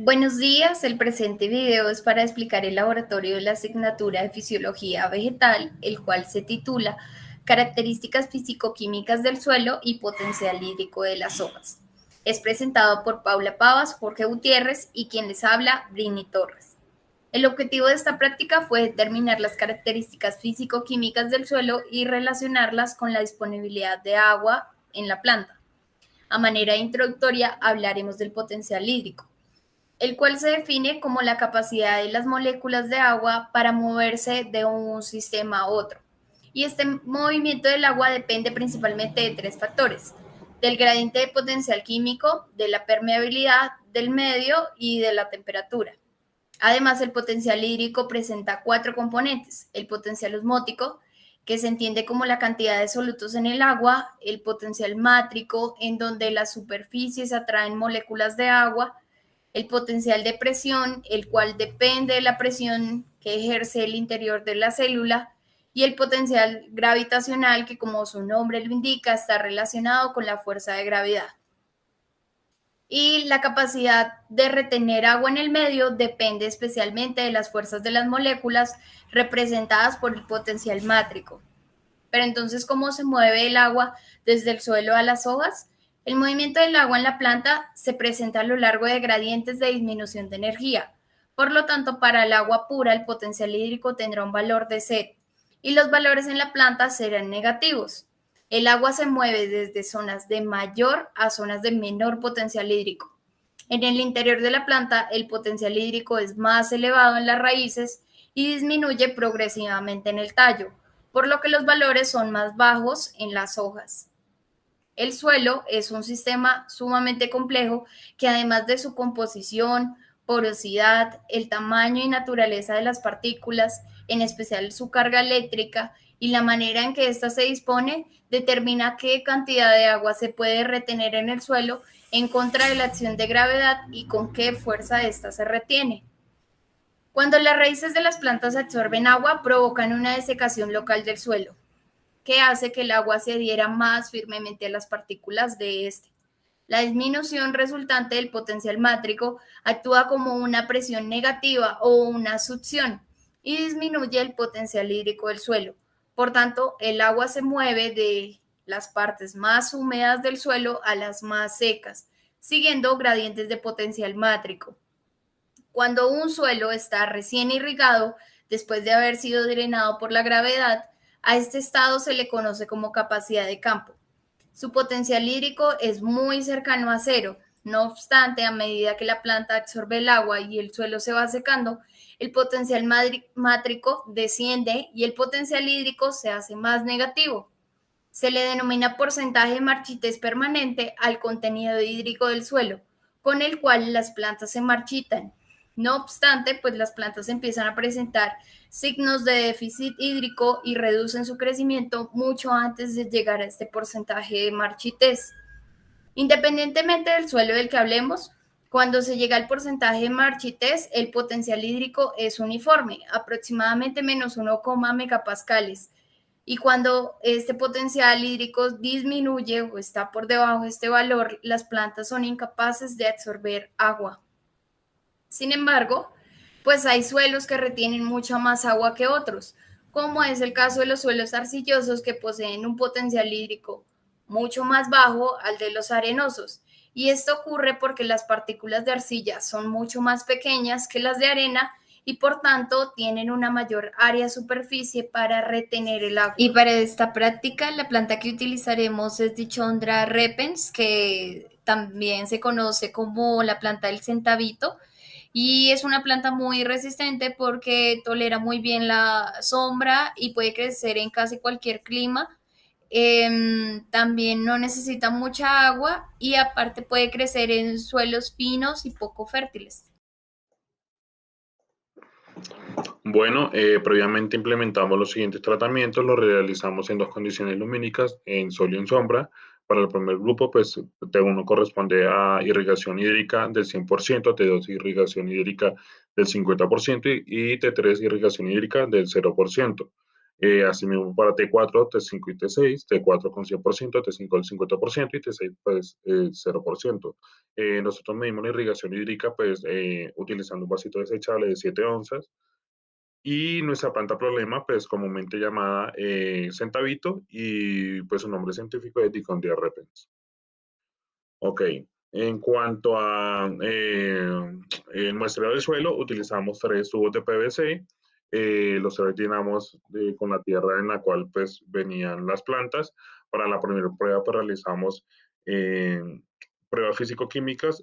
Buenos días, el presente video es para explicar el laboratorio de la asignatura de Fisiología Vegetal, el cual se titula Características físico-químicas del suelo y potencial hídrico de las hojas. Es presentado por Paula Pavas, Jorge Gutiérrez y quien les habla, Brini Torres. El objetivo de esta práctica fue determinar las características físico-químicas del suelo y relacionarlas con la disponibilidad de agua en la planta. A manera introductoria hablaremos del potencial hídrico, el cual se define como la capacidad de las moléculas de agua para moverse de un sistema a otro. Y este movimiento del agua depende principalmente de tres factores: del gradiente de potencial químico, de la permeabilidad del medio y de la temperatura. Además, el potencial hídrico presenta cuatro componentes: el potencial osmótico, que se entiende como la cantidad de solutos en el agua; el potencial mátrico, en donde las superficies atraen moléculas de agua; el potencial de presión, el cual depende de la presión que ejerce el interior de la célula; y el potencial gravitacional, que como su nombre lo indica, está relacionado con la fuerza de gravedad. Y la capacidad de retener agua en el medio depende especialmente de las fuerzas de las moléculas representadas por el potencial mátrico. Pero entonces, ¿cómo se mueve el agua desde el suelo a las hojas? El movimiento del agua en la planta se presenta a lo largo de gradientes de disminución de energía. Por lo tanto, para el agua pura, el potencial hídrico tendrá un valor de 0 y los valores en la planta serán negativos. El agua se mueve desde zonas de mayor a zonas de menor potencial hídrico. En el interior de la planta, el potencial hídrico es más elevado en las raíces y disminuye progresivamente en el tallo, por lo que los valores son más bajos en las hojas. El suelo es un sistema sumamente complejo que, además de su composición, porosidad, el tamaño y naturaleza de las partículas, en especial su carga eléctrica y la manera en que ésta se dispone, determina qué cantidad de agua se puede retener en el suelo en contra de la acción de gravedad y con qué fuerza ésta se retiene. Cuando las raíces de las plantas absorben agua, provocan una desecación local del suelo, que hace que el agua se adhiera más firmemente a las partículas de este. La disminución resultante del potencial mátrico actúa como una presión negativa o una succión y disminuye el potencial hídrico del suelo. Por tanto, el agua se mueve de las partes más húmedas del suelo a las más secas, siguiendo gradientes de potencial mátrico. Cuando un suelo está recién irrigado, después de haber sido drenado por la gravedad, a este estado se le conoce como capacidad de campo. Su potencial hídrico es muy cercano a 0. No obstante, a medida que la planta absorbe el agua y el suelo se va secando, el potencial mátrico desciende y el potencial hídrico se hace más negativo. Se le denomina porcentaje de marchitez permanente al contenido hídrico del suelo, con el cual las plantas se marchitan. No obstante, pues las plantas empiezan a presentar signos de déficit hídrico y reducen su crecimiento mucho antes de llegar a este porcentaje de marchitez. Independientemente del suelo del que hablemos, cuando se llega al porcentaje de marchitez, el potencial hídrico es uniforme, aproximadamente menos 1, megapascales. Y cuando este potencial hídrico disminuye o está por debajo de este valor, las plantas son incapaces de absorber agua. Sin embargo, pues hay suelos que retienen mucha más agua que otros, como es el caso de los suelos arcillosos, que poseen un potencial hídrico mucho más bajo al de los arenosos. Y esto ocurre porque las partículas de arcilla son mucho más pequeñas que las de arena y por tanto tienen una mayor área de superficie para retener el agua. Y para esta práctica, la planta que utilizaremos es Dichondra repens, que también se conoce como la planta del centavito, y es una planta muy resistente porque tolera muy bien la sombra y puede crecer en casi cualquier clima. También no necesita mucha agua y aparte puede crecer en suelos finos y poco fértiles. Bueno, previamente implementamos los siguientes tratamientos, los realizamos en dos condiciones lumínicas, en sol y en sombra. Para el primer grupo, pues T1 corresponde a irrigación hídrica del 100%, T2 irrigación hídrica del 50% y T3 irrigación hídrica del 0%. Asimismo para T4, T5 y T6, T4 con 100%, T5 el 50% y T6 pues 0%. Nosotros medimos la irrigación hídrica pues utilizando un vasito desechable de 7 onzas y nuestra planta problema pues comúnmente llamada centavito y pues su nombre científico es Dicondia repens. Ok, en cuanto a el muestreo del suelo, utilizamos 3 tubos de PVC, los rellenamos con la tierra en la cual pues venían las plantas. Para la primera prueba pues realizamos eh, pruebas físico-químicas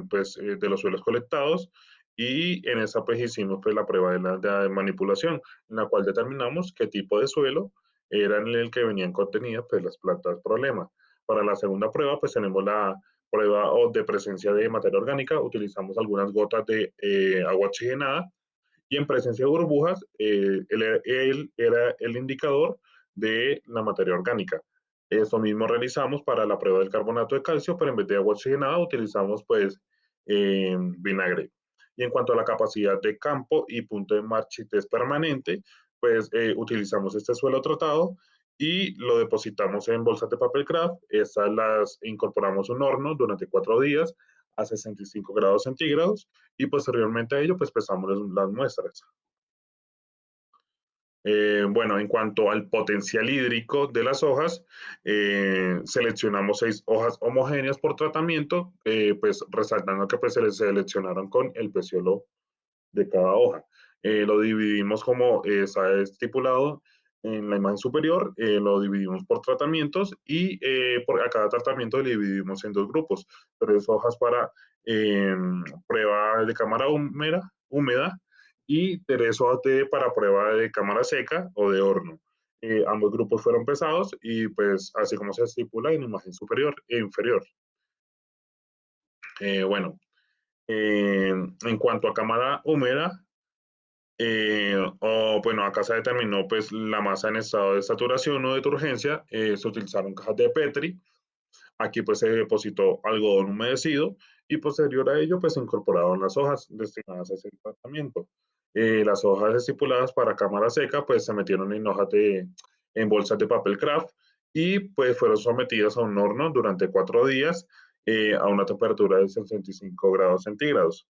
pues, de los suelos colectados y en esa pues hicimos pues la prueba de manipulación, en la cual determinamos qué tipo de suelo era en el que venían contenidas pues las plantas problema. Para la segunda prueba, pues tenemos la prueba de presencia de materia orgánica. Utilizamos algunas gotas de agua oxigenada y en presencia de burbujas, él era el indicador de la materia orgánica. Eso mismo realizamos para la prueba del carbonato de calcio, pero en vez de agua oxigenada utilizamos pues vinagre. Y en cuanto a la capacidad de campo y punto de marchitez permanente, pues utilizamos este suelo tratado y lo depositamos en bolsas de papel craft. Estas las incorporamos a un horno durante 4 días a 65 grados centígrados y posteriormente a ello pues pesamos las muestras. Bueno, en cuanto al potencial hídrico de las hojas, seleccionamos 6 hojas homogéneas por tratamiento, pues resaltando que pues se les seleccionaron con el peciolo de cada hoja. Lo dividimos como está estipulado en la imagen superior, lo dividimos por tratamientos y a cada tratamiento le dividimos en 2 grupos. 3 hojas para prueba de cámara húmeda y 3 hojas para prueba de cámara seca o de horno. Ambos grupos fueron pesados y pues así como se estipula en la imagen superior e inferior. Bueno, en cuanto a cámara húmeda, bueno, acá se determinó pues la masa en estado de saturación o de turgencia. Se utilizaron cajas de Petri. Aquí pues se depositó algodón humedecido y posterior a ello pues se incorporaron las hojas destinadas a ese tratamiento. Las hojas estipuladas para cámara seca pues se metieron en bolsas de papel craft y pues fueron sometidas a un horno durante 4 días a una temperatura de 65 grados centígrados.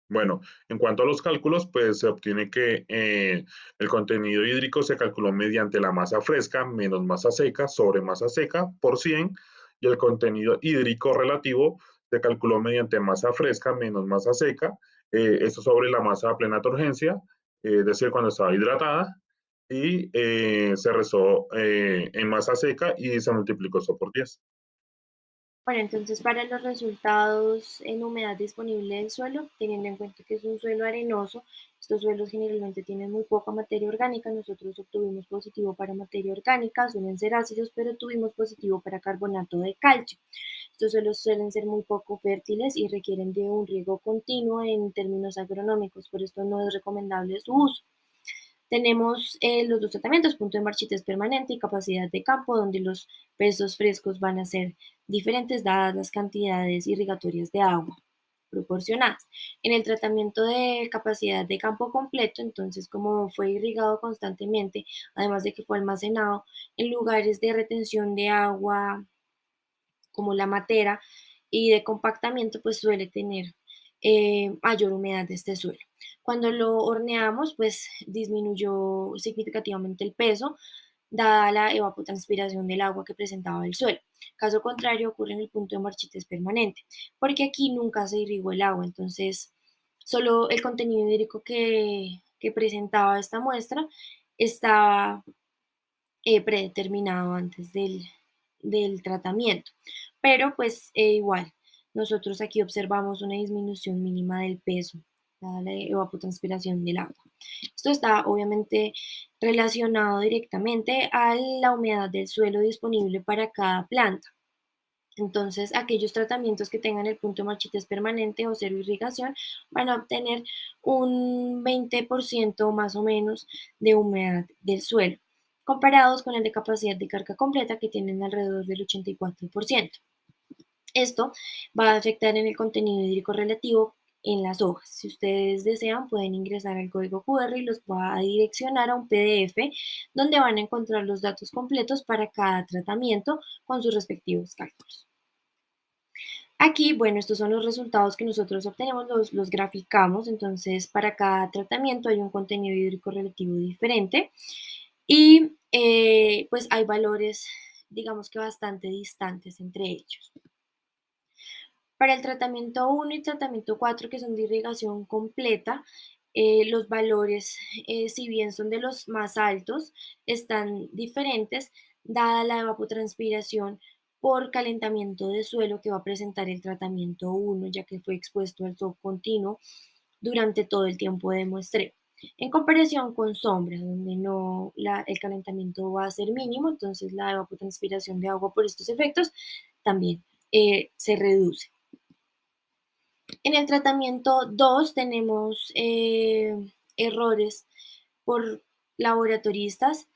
Bueno, en cuanto a los cálculos, pues se obtiene que el contenido hídrico se calculó mediante la masa fresca menos masa seca sobre masa seca por 100 y el contenido hídrico relativo se calculó mediante masa fresca menos masa seca, esto sobre la masa a plena turgencia, es decir, cuando estaba hidratada, y se rezó en masa seca y se multiplicó esto por 10. Bueno, entonces para los resultados en humedad disponible del suelo, teniendo en cuenta que es un suelo arenoso, estos suelos generalmente tienen muy poca materia orgánica, nosotros obtuvimos positivo para materia orgánica, suelen ser ácidos, pero tuvimos positivo para carbonato de calcio. Estos suelos suelen ser muy poco fértiles y requieren de un riego continuo en términos agronómicos, por esto no es recomendable su uso. Tenemos los 2 tratamientos, punto de marchitez permanente y capacidad de campo, donde los pesos frescos van a ser diferentes dadas las cantidades irrigatorias de agua proporcionadas. En el tratamiento de capacidad de campo completo, entonces como fue irrigado constantemente, además de que fue almacenado en lugares de retención de agua como la matera y de compactamiento, pues suele tener mayor humedad de este suelo. Cuando lo horneamos, pues disminuyó significativamente el peso, dada la evapotranspiración del agua que presentaba el suelo. Caso contrario, ocurre en el punto de marchitez permanente, porque aquí nunca se irrigó el agua, entonces solo el contenido hídrico que presentaba esta muestra estaba predeterminado antes del tratamiento. Pero pues igual, nosotros aquí observamos una disminución mínima del peso, dada la evapotranspiración del agua. Esto está obviamente relacionado directamente a la humedad del suelo disponible para cada planta. Entonces, aquellos tratamientos que tengan el punto de marchitez permanente o cero irrigación van a obtener un 20% más o menos de humedad del suelo, comparados con el de capacidad de carga completa que tienen alrededor del 84%. Esto va a afectar en el contenido hídrico relativo en las hojas. Si ustedes desean, pueden ingresar al código QR y los va a direccionar a un PDF donde van a encontrar los datos completos para cada tratamiento con sus respectivos cálculos. Aquí, bueno, estos son los resultados que nosotros obtenemos, los graficamos, entonces para cada tratamiento hay un contenido hídrico relativo diferente y pues hay valores, digamos que bastante distantes entre ellos. Para el tratamiento 1 y tratamiento 4, que son de irrigación completa, los valores, si bien son de los más altos, están diferentes dada la evapotranspiración por calentamiento de suelo que va a presentar el tratamiento 1, ya que fue expuesto al sol continuo durante todo el tiempo de muestreo. En comparación con sombras, donde el calentamiento va a ser mínimo, entonces la evapotranspiración de agua por estos efectos también se reduce. En el tratamiento 2 tenemos errores por laboratoristas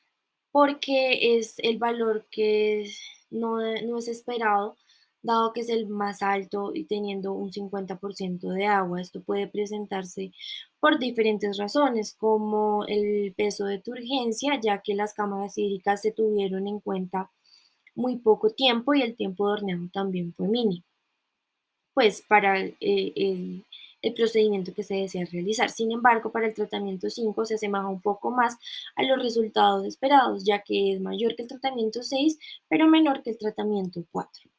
porque es el valor que no es esperado, dado que es el más alto y teniendo un 50% de agua. Esto puede presentarse por diferentes razones, como el peso de turgencia, ya que las cámaras hídricas se tuvieron en cuenta muy poco tiempo y el tiempo de horneado también fue mínimo pues para el procedimiento que se desea realizar. Sin embargo, para el tratamiento 5 se asemeja un poco más a los resultados esperados, ya que es mayor que el tratamiento 6, pero menor que el tratamiento 4.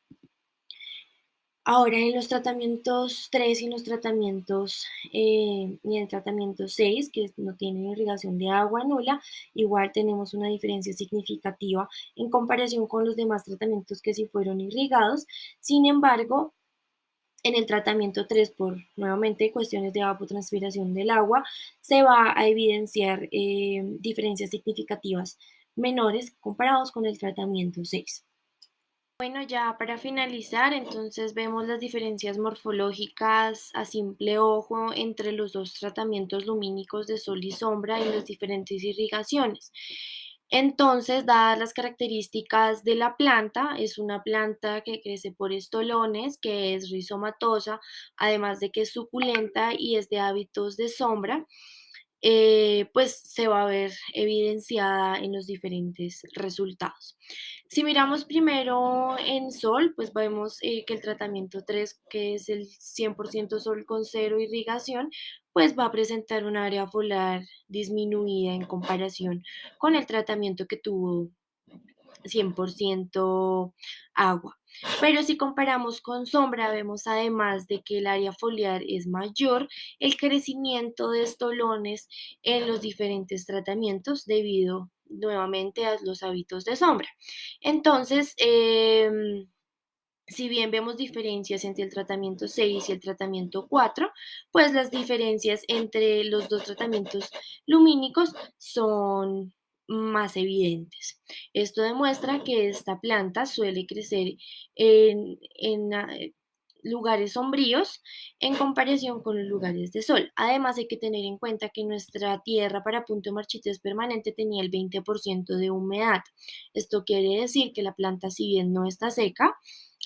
Ahora, en los tratamientos 3 y en los tratamientos y en el tratamiento 6, que no tienen irrigación de agua nula, igual tenemos una diferencia significativa en comparación con los demás tratamientos que sí fueron irrigados. Sin embargo, en el tratamiento 3, por nuevamente cuestiones de evapotranspiración del agua, se va a evidenciar diferencias significativas menores comparados con el tratamiento 6. Bueno, ya para finalizar, entonces vemos las diferencias morfológicas a simple ojo entre los dos tratamientos lumínicos de sol y sombra y las diferentes irrigaciones. Entonces, dadas las características de la planta, es una planta que crece por estolones, que es rizomatosa, además de que es suculenta y es de hábitos de sombra, pues se va a ver evidenciada en los diferentes resultados. Si miramos primero en sol, pues vemos que el tratamiento 3, que es el 100% sol con cero irrigación, pues va a presentar un área foliar disminuida en comparación con el tratamiento que tuvo 100% agua. Pero si comparamos con sombra, vemos además de que el área foliar es mayor, el crecimiento de estolones en los diferentes tratamientos debido nuevamente a los hábitos de sombra. Entonces, si bien vemos diferencias entre el tratamiento 6 y el tratamiento 4, pues las diferencias entre los dos tratamientos lumínicos son más evidentes. Esto demuestra que esta planta suele crecer en lugares sombríos en comparación con los lugares de sol. Además, hay que tener en cuenta que nuestra tierra para punto de marchitez permanente tenía el 20% de humedad. Esto quiere decir que la planta, si bien no está seca,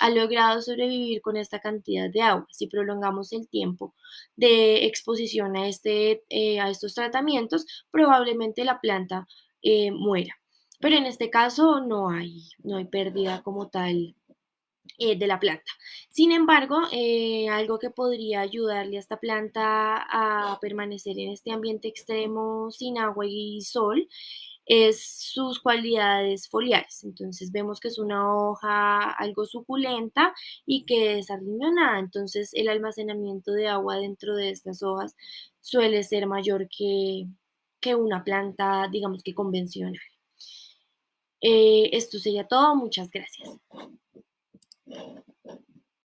ha logrado sobrevivir con esta cantidad de agua. Si prolongamos el tiempo de exposición a estos tratamientos, probablemente la planta muera. Pero en este caso no hay pérdida como tal de la planta. Sin embargo, algo que podría ayudarle a esta planta a permanecer en este ambiente extremo sin agua y sol es sus cualidades foliares. Entonces vemos que es una hoja algo suculenta y que es arriñonada. Entonces el almacenamiento de agua dentro de estas hojas suele ser mayor que una planta, digamos que convencional. Esto sería todo. Muchas gracias.